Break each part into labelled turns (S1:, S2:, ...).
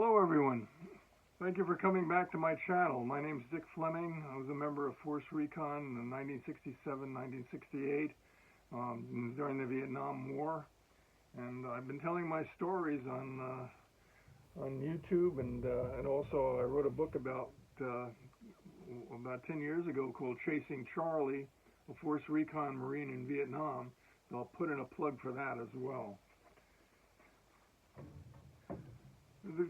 S1: Hello everyone. Thank you for coming back to my channel. My name is Dick Fleming. I was a member of Force Recon in 1967-1968 during the Vietnam War, and I've been telling my stories on YouTube, and also I wrote a book about 10 years ago called Chasing Charlie, a Force Recon Marine in Vietnam. So I'll put in a plug for that as well. The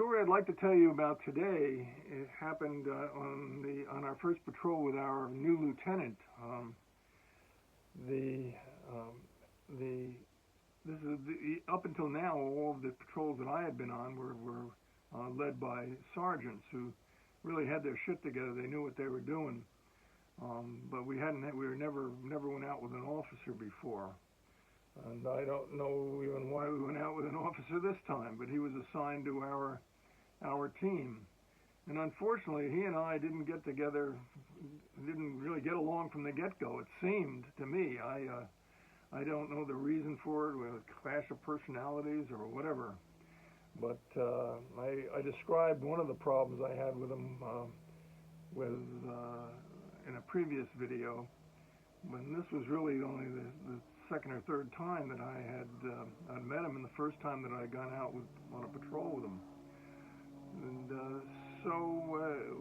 S1: story I'd like to tell you about today, it happened on our first patrol with our new lieutenant. Up until now, all of the patrols that I had been on were led by sergeants who really had their shit together. They knew what they were doing, but we never went out with an officer before. And I don't know even why we went out with an officer this time, but he was assigned to our team. And unfortunately, he and I didn't get together, didn't really get along from the get-go, it seemed to me. I don't know the reason for it, whether a clash of personalities or whatever. But I described one of the problems I had with him in a previous video, when this was really only the second or third time that I'd met him, and the first time that I'd gone out on a patrol with him. And so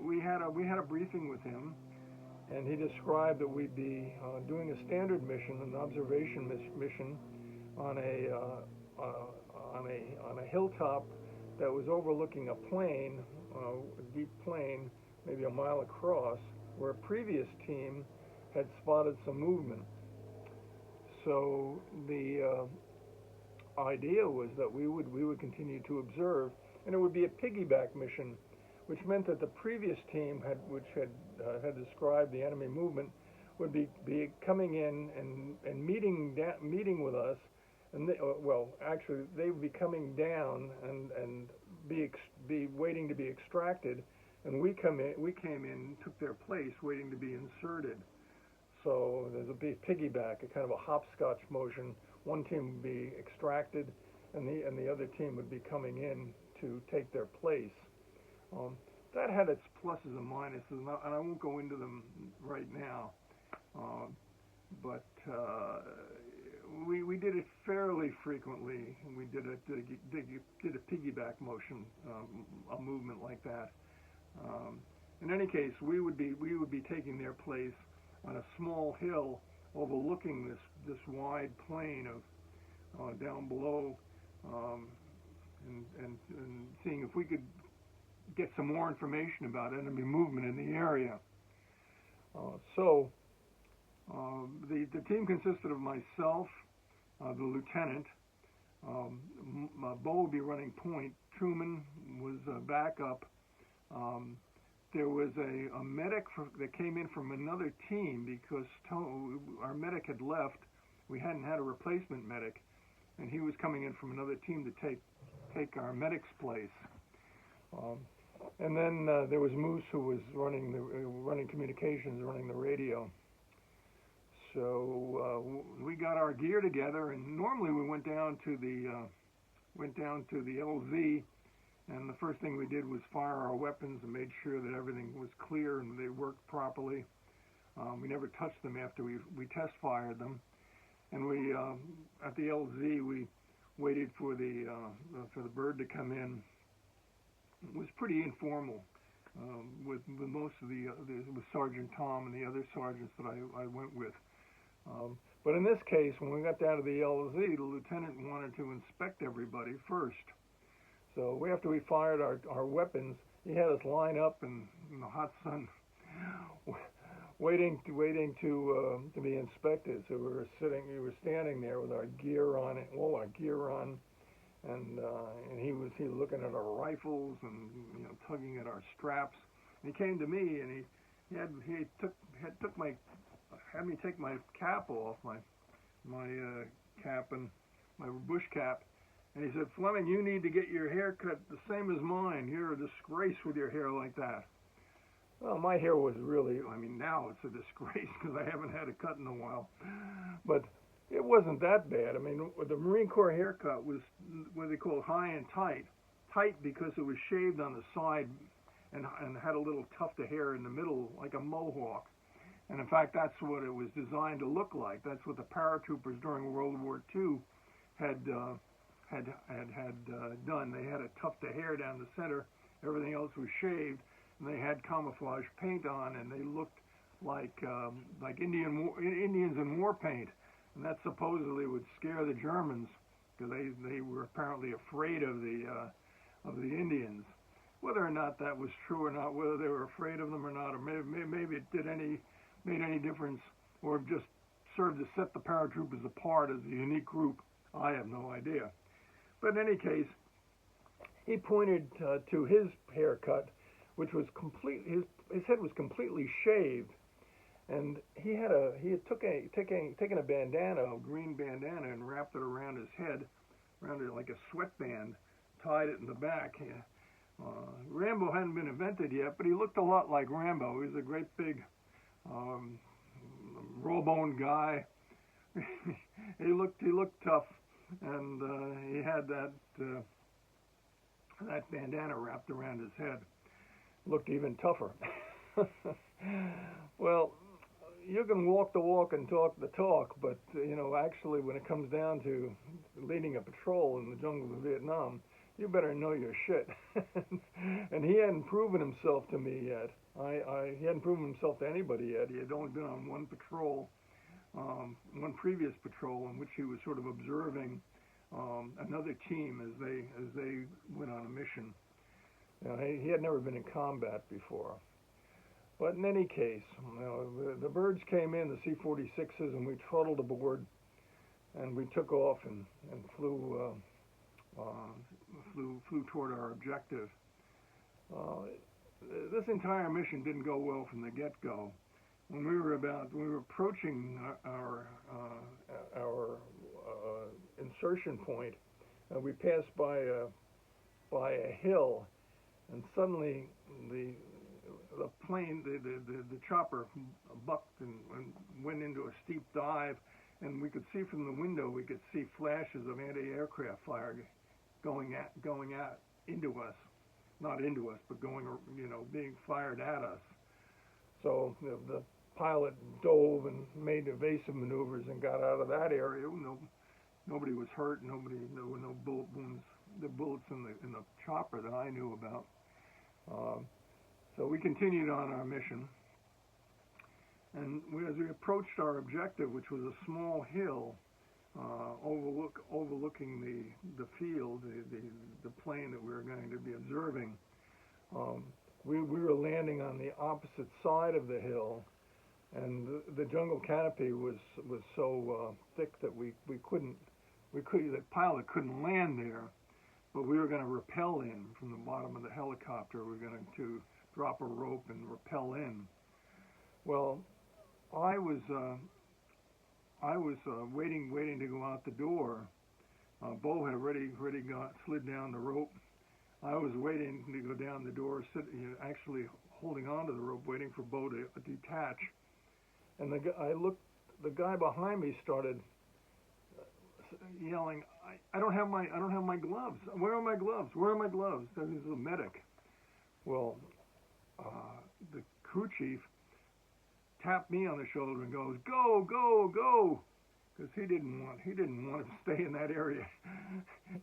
S1: we had a briefing with him, and he described that we'd be doing a standard mission, an observation mission, on a hilltop that was overlooking a plain, a deep plain, maybe a mile across, where a previous team had spotted some movement. So the idea was that we would continue to observe, and it would be a piggyback mission, which meant that the previous team which had described the enemy movement would be coming in and meeting with us, and actually they would be coming down and be waiting to be extracted, and we came in, took their place, waiting to be inserted. So there's a big piggyback, a kind of a hopscotch motion. One team would be extracted, and the other team would be coming in to take their place. That had its pluses and minuses, and I won't go into them right now. But we did it fairly frequently. We did a piggyback motion, a movement like that. In any case, we would be taking their place on a small hill overlooking this wide plain of down below, and seeing if we could get some more information about enemy movement in the area. So the team consisted of myself, the lieutenant, Bo would be running point, Truman was backup. There was a medic that came in from another team because our medic had left. We hadn't had a replacement medic, and he was coming in from another team to take our medic's place. And then there was Moose, who was running communications, running the radio. So we got our gear together, and normally we went down to the LZ. And the first thing we did was fire our weapons and made sure that everything was clear and they worked properly. We never touched them after we test fired them. And we at the LZ we waited for the bird to come in. It was pretty informal with most of with Sergeant Tom and the other sergeants that I went with. But in this case, when we got down to the LZ, the lieutenant wanted to inspect everybody first. So after we fired our weapons, he had us line up in the hot sun, waiting to be inspected. So we were standing there with our gear on, and he was looking at our rifles and tugging at our straps. And he came to me, and he had me take my cap off, my cap and my bush cap. And he said, "Fleming, you need to get your hair cut the same as mine. You're a disgrace with your hair like that." Well, my hair was really, now it's a disgrace because I haven't had it cut in a while. But it wasn't that bad. The Marine Corps haircut was what they call high and tight. tight because it was shaved on the side and had a little tuft of hair in the middle, like a mohawk. And in fact, that's what it was designed to look like. That's what the paratroopers during World War II had done. They had a tuft of hair down the center. Everything else was shaved, and they had camouflage paint on, and they looked like Indians in war paint. And that supposedly would scare the Germans, because they were apparently afraid of the Indians. Whether or not that was true or not, whether they were afraid of them or not, or maybe it made any difference, or just served to set the paratroopers apart as a unique group, I have no idea. But in any case, he pointed to his haircut, which was his head was completely shaved, and he had taken a bandana, a green bandana, and wrapped it around his head, around it like a sweatband, tied it in the back. Rambo hadn't been invented yet, but he looked a lot like Rambo. He was a great big raw-boned guy. he looked tough, and he had that bandana wrapped around his head. Looked even tougher. Well, you can walk the walk and talk the talk, but actually, when it comes down to leading a patrol in the jungles of Vietnam, you better know your shit. And he hadn't proven himself to me yet. He hadn't proven himself to anybody yet. He had only been on one patrol, one previous patrol, in which he was sort of observing another team as they went on a mission. He had never been in combat before. But in any case, the birds came in, the C-46s, and we trottled aboard, and we took off and flew toward our objective. This entire mission didn't go well from the get-go. When we were approaching our insertion point, we passed by a hill, and suddenly the plane, the chopper bucked and went into a steep dive, and we could see from the window, we could see flashes of anti-aircraft fire going out into us, not into us, but being fired at us. So the pilot dove and made evasive maneuvers and got out of that area. Nobody was hurt. There were no bullet wounds, the bullets in the chopper that I knew about. So we continued on our mission, and as we approached our objective, which was a small hill overlooking the field, the plane that we were going to be observing, we were landing on the opposite side of the hill, and the jungle canopy was so thick that the pilot couldn't land there, but we were going to rappel in from the bottom of the helicopter. We were going to drop a rope and rappel in. Well, I was waiting to go out the door. Bo had already slid down the rope. I was waiting to go down the door, actually holding onto the rope, waiting for Bo to detach. And the guy behind me started yelling, I don't have my gloves. Where are my gloves? Where are my gloves? This is a medic. Well, the crew chief tapped me on the shoulder and goes, "Go, go, go," because he didn't want to stay in that area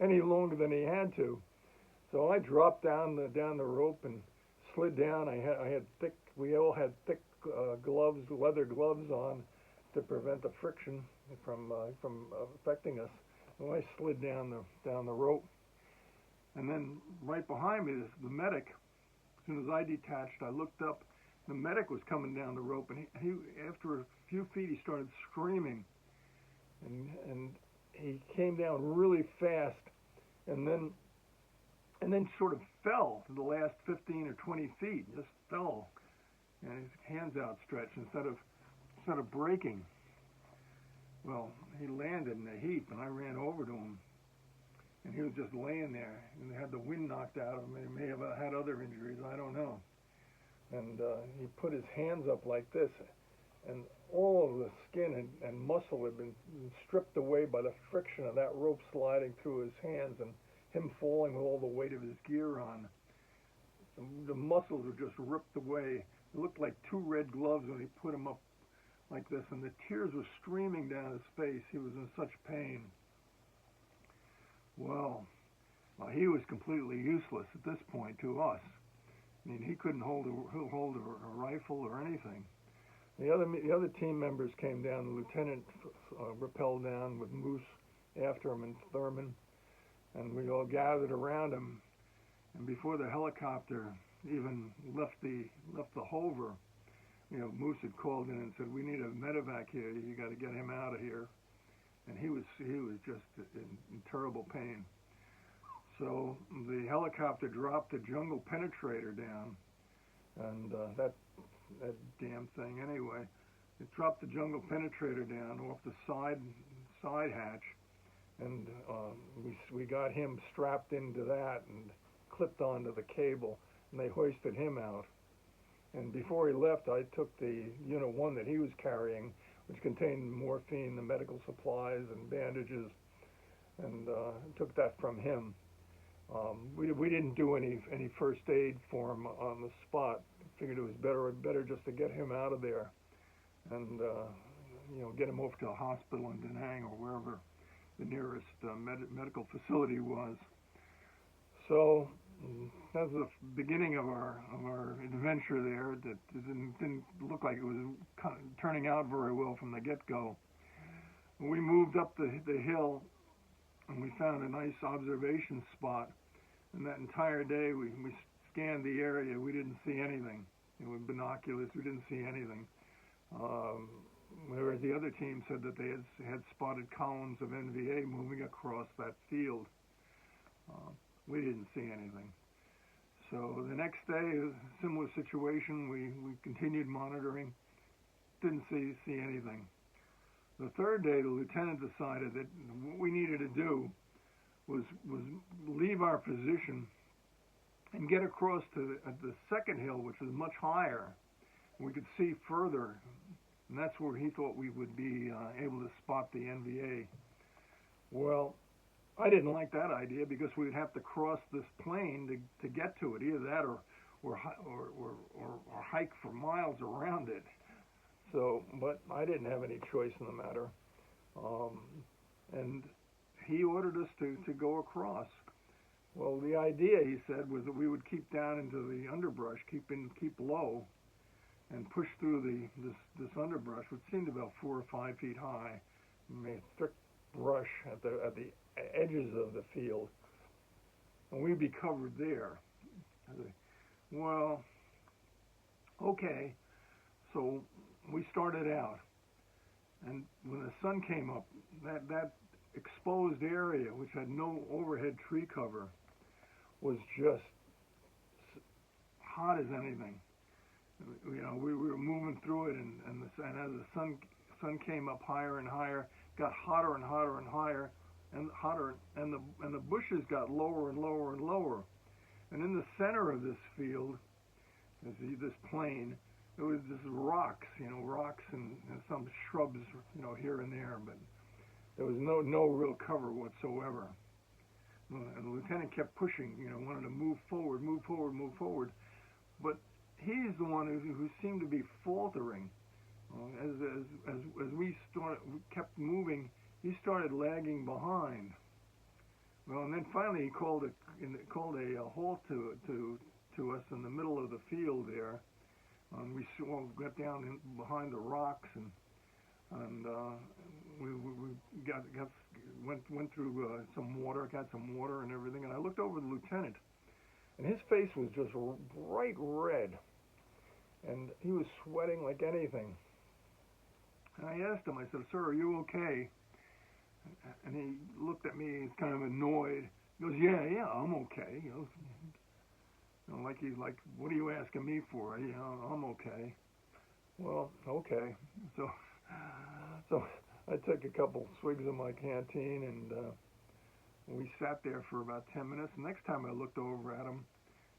S1: any longer than he had to. So I dropped down the rope and slid down. We all had thick gloves, leather gloves on, to prevent the friction from affecting us. So I slid down the rope, and then right behind me, the medic. As soon as I detached, I looked up. The medic was coming down the rope, and he after a few feet, he started screaming, and he came down really fast, and then sort of fell to the last 15 or 20 feet, just fell, and his hands outstretched instead of breaking. Well, he landed in a heap, and I ran over to him, and he was just laying there, and had the wind knocked out of him. He may have had other injuries, I don't know. And he put his hands up like this, and all of the skin and muscle had been stripped away by the friction of that rope sliding through his hands, and him falling with all the weight of his gear on. The muscles were just ripped away. It looked like two red gloves when he put him up like this, and the tears were streaming down his face. He was in such pain. Well, he was completely useless at this point to us. I mean, he couldn't hold a rifle or anything. The other team members came down. The lieutenant rappelled down with Moose after him and Thurman, and we all gathered around him. And before the helicopter even left the hover, Moose had called in and said, "We need a med-evac here. You got to get him out of here." And he was just in terrible pain. So the helicopter dropped the jungle penetrator down, and that damn thing anyway. It dropped the jungle penetrator down off the side hatch, and we got him strapped into that and clipped onto the cable, and they hoisted him out. And before he left, I took the Unit 1 that he was carrying, which contained morphine, the medical supplies, and bandages, and took that from him. We didn't do any first aid for him on the spot. Figured it was better just to get him out of there, and get him off to a hospital in Da Nang or wherever the nearest medical facility was. So that was the beginning of our adventure there. That didn't look like it was turning out very well from the get-go. We moved up the hill, and we found a nice observation spot. And that entire day, we scanned the area. We didn't see anything. With binoculars, we didn't see anything. Whereas the other team said that they had spotted columns of NVA moving across that field. We didn't see anything. So the next day, a similar situation. We continued monitoring. Didn't see anything. The third day, the lieutenant decided that what we needed to do was leave our position and get across to the second hill, which was much higher. We could see further, and that's where he thought we would be able to spot the NVA. Well, I didn't like that idea because we'd have to cross this plain to get to it. Either that or hike for miles around it. So, but I didn't have any choice in the matter, and he ordered us to go across. Well, the idea, he said, was that we would keep down into the underbrush, keep low, and push through this underbrush, which seemed about 4 or 5 feet high. Thick brush at the edges of the field, and we'd be covered there. Well, okay, so we started out, and when the sun came up, that exposed area, which had no overhead tree cover, was just hot as anything. We were moving through it, and as the sun came up higher and higher, got hotter and hotter and higher and hotter, and the bushes got lower and lower and lower. And in the center of this field, this plain, there was just rocks and some shrubs, here and there, but there was no real cover whatsoever. And the lieutenant kept pushing, wanted to move forward. But he's the one who seemed to be faltering. As we kept moving, he started lagging behind. Well, and then finally he called a halt to us in the middle of the field there. We got down behind the rocks and we went through some water, got some water and everything, and I looked over the lieutenant, and his face was just bright red, and he was sweating like anything. And I asked him, I said, "Sir, are you okay?" And he looked at me, he's kind of annoyed. He goes, yeah, I'm okay. Like, what are you asking me for? I'm okay. Well, okay. So I took a couple swigs of my canteen, and we sat there for about 10 minutes. The next time I looked over at him,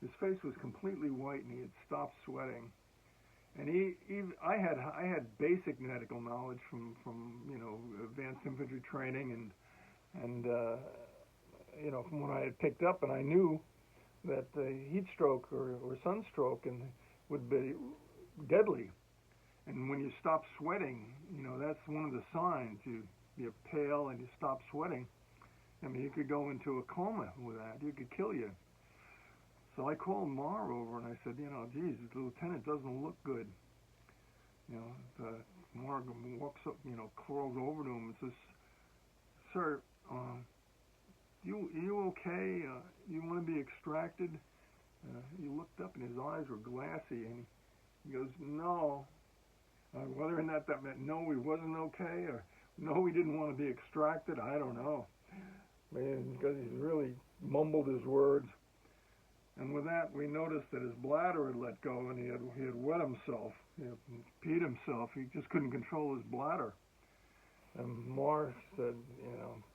S1: his face was completely white, and he had stopped sweating. And I had basic medical knowledge from advanced infantry training, and from what I had picked up, and I knew that heat stroke or sunstroke would be deadly. And when you stop sweating, that's one of the signs. You're pale and you stop sweating. I mean, you could go into a coma with that. It could kill you. So I called Mar over and I said, geez, the lieutenant doesn't look good. Mar walks up, crawls over to him and says, "Sir, you okay? You want to be extracted?" He looked up and his eyes were glassy and he goes, "No." Whether or not that meant no, he wasn't okay, or no, he didn't want to be extracted, I don't know. Because he really mumbled his words. And with that, we noticed that his bladder had let go, and he had wet himself. He had peed himself. He just couldn't control his bladder. And Mar said,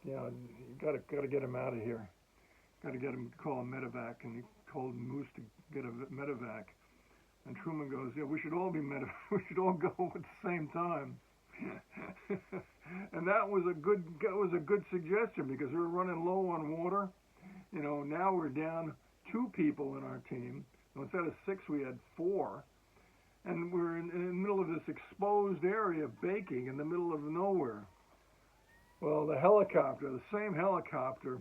S1: you got to get him out of here. Got to get him to call a med-evac, and he called Moose to get a med-evac. And Truman goes, "Yeah, we should all be we should all go at the same time." And that was a good suggestion, because we were running low on water. Now we're down 2 people in our team. Instead of 6, we had 4. And we're in the middle of this exposed area, baking in the middle of nowhere. Well, the same helicopter,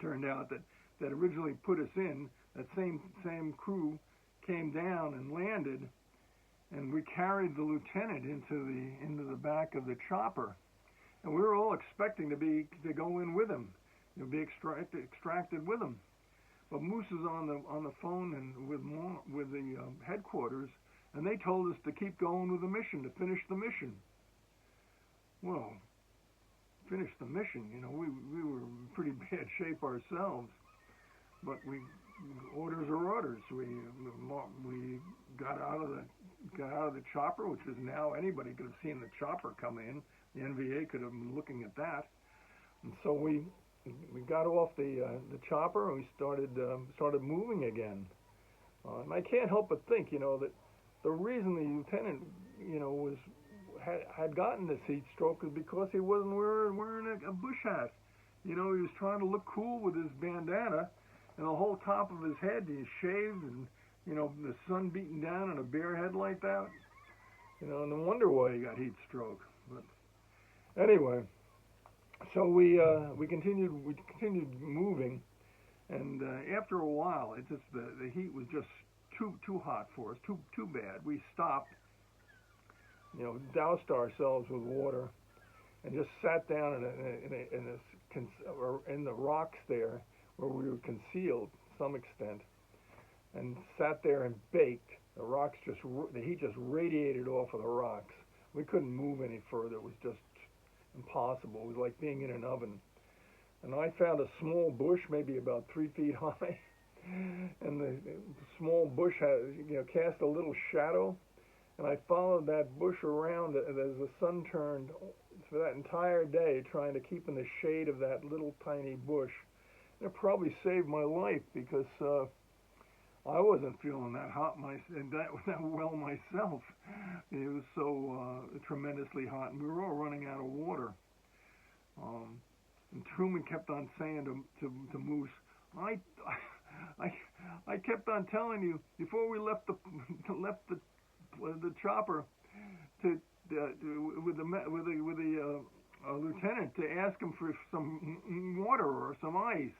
S1: turned out that originally put us in, that same crew came down and landed, and we carried the lieutenant into the back of the chopper. And we were all expecting to go in with him, be extracted with him. But Moose is on the phone and with the headquarters, and they told us to keep going with the mission, to finish the mission. Well, finish the mission, we were in pretty bad shape ourselves, but orders are orders. We got out of the chopper, which is now anybody could have seen the chopper come in. The NVA could have been looking at that, and so we got off the chopper and we started moving again. And I can't help but think, that the reason the lieutenant, had gotten this heat stroke is because he wasn't wearing a bush hat. He was trying to look cool with his bandana, and the whole top of his head he's shaved, and the sun beating down on a bare head like that. No wonder why he got heat stroke. But anyway, so we continued moving, and after a while, the heat was just too hot for us, too bad. We stopped, doused ourselves with water, and just sat down in the rocks there where we were concealed to some extent, and sat there and baked. The heat just radiated off of the rocks. We couldn't move any further. It was just impossible. It was like being in an oven. And I found a small bush, maybe about 3 feet high, and the small bush cast a little shadow, and I followed that bush around as the sun turned for that entire day, trying to keep in the shade of that little tiny bush. And it probably saved my life, because I wasn't feeling that hot that well myself. It was so tremendously hot, and we were all running out of water. And Truman kept on saying to Moose, I kept on telling you before we left the chopper with the lieutenant to ask him for some water or some ice.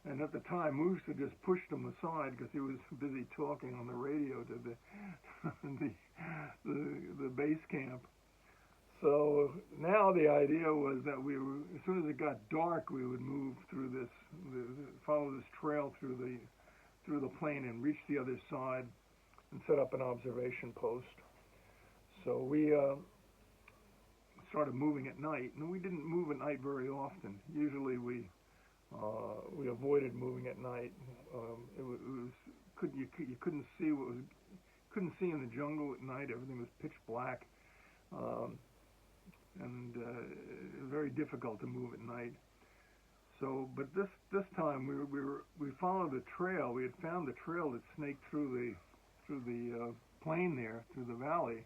S1: And at the time, Moose had just pushed him aside because he was busy talking on the radio to the base camp. So now the idea was that as soon as it got dark, we would move through follow this trail through the plain and reach the other side and set up an observation post. So we started moving at night, and we didn't move at night very often. Usually we avoided moving at night. You couldn't see in the jungle at night. Everything was pitch black. And very difficult to move at night. So, but this time we followed the trail. We had found the trail that snaked through the plain there, through the valley,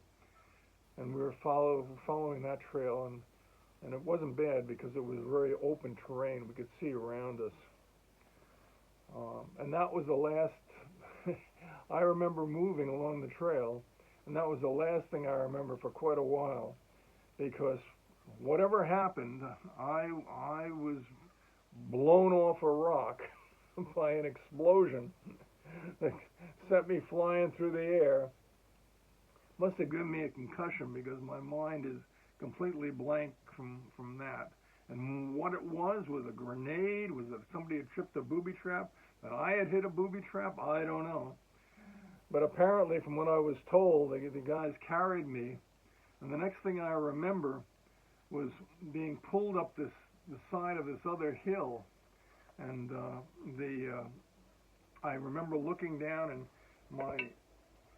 S1: and we were following that trail, and it wasn't bad because it was very open terrain. We could see around us. And that was the last, I remember moving along the trail, and that was the last thing I remember for quite a while, because whatever happened, I was blown off a rock by an explosion that sent me flying through the air. Must have given me a concussion because my mind is completely blank from that. And what it was a grenade? Was it somebody had tripped a booby trap? That I had hit a booby trap? I don't know. But apparently, from what I was told, the guys carried me, and the next thing I remember was being pulled up the side of this other hill, and I remember looking down, and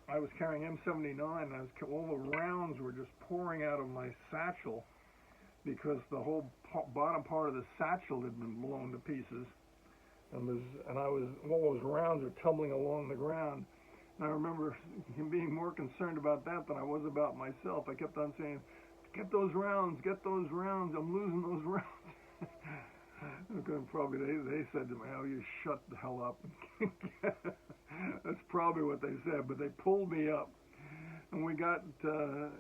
S1: I was carrying M79, and all the rounds were just pouring out of my satchel because the whole bottom part of the satchel had been blown to pieces, and all those rounds were tumbling along the ground. And I remember him being more concerned about that than I was about myself. I kept on saying, "Get those rounds, get those rounds, I'm losing those rounds." Probably they said to me, "Oh, you shut the hell up." That's probably what they said, but they pulled me up, and we got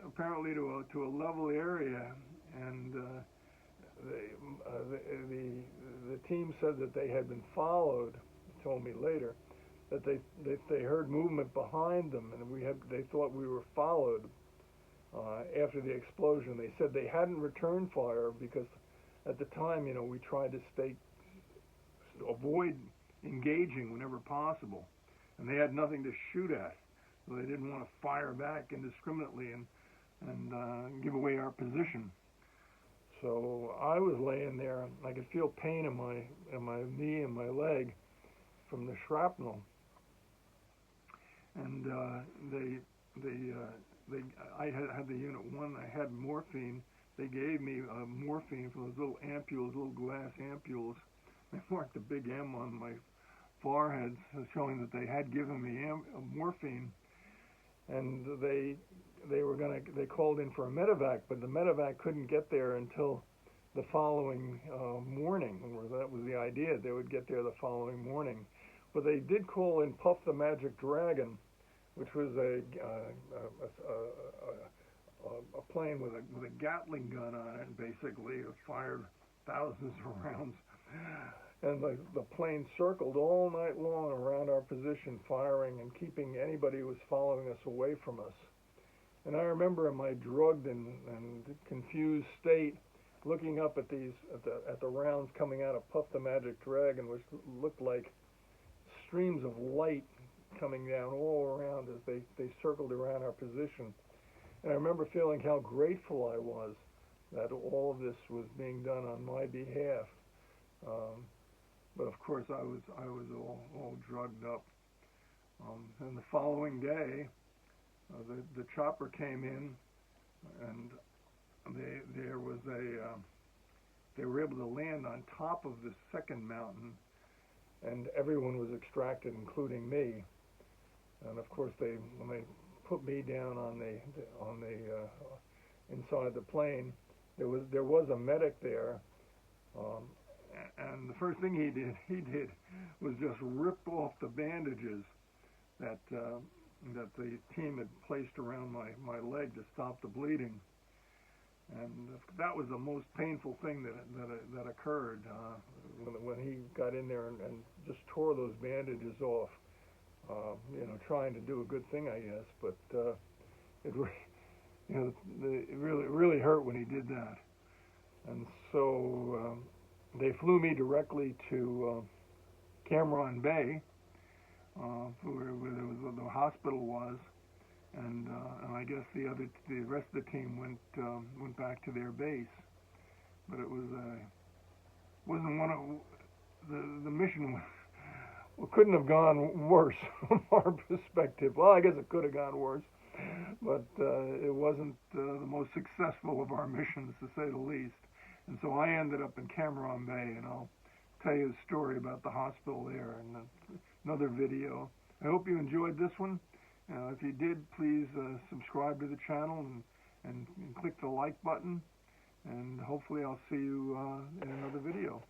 S1: apparently to a level area, and the team said that they had been followed. Told me later that they heard movement behind them, and they thought we were followed after the explosion. They said they hadn't returned fire because at the time, we tried to avoid engaging whenever possible, and they had nothing to shoot at, so they didn't want to fire back indiscriminately and give away our position. So I was laying there. I could feel pain in my knee and my leg from the shrapnel, and I had the Unit 1. I had morphine. They gave me morphine from those little ampules, little glass ampules. They marked a big M on my forehead, showing that they had given me morphine. And they called in for a med-evac, but the med-evac couldn't get there until the following morning. That was the idea. They would get there the following morning. But they did call in Puff the Magic Dragon, which was a plane with a Gatling gun on it. Basically, it fired thousands of rounds, and the plane circled all night long around our position, firing and keeping anybody who was following us away from us. And I remember in my drugged and confused state, looking up at the rounds coming out of Puff the Magic Dragon, which looked like streams of light coming down all around as they circled around our position. And I remember feeling how grateful I was that all of this was being done on my behalf. But of course, I was all drugged up. And the following day, the chopper came in, and they were able to land on top of the second mountain, and everyone was extracted, including me. And of course, when they put me down on the inside the plane, there was a medic there, and the first thing he did was just rip off the bandages that the team had placed around my leg to stop the bleeding. And that was the most painful thing that occurred when he got in there and just tore those bandages off. Trying to do a good thing, I guess, but it really hurt when he did that. And so they flew me directly to Cameron Bay, where the hospital was, and I guess the rest of the team went back to their base. But it wasn't one of the mission. Couldn't have gone worse from our perspective. Well, I guess it could have gone worse, but it wasn't the most successful of our missions, to say the least. And so I ended up in Cameron Bay, and I'll tell you a story about the hospital there in another video. I hope you enjoyed this one. If you did, please subscribe to the channel and click the like button. and hopefully I'll see you in another video.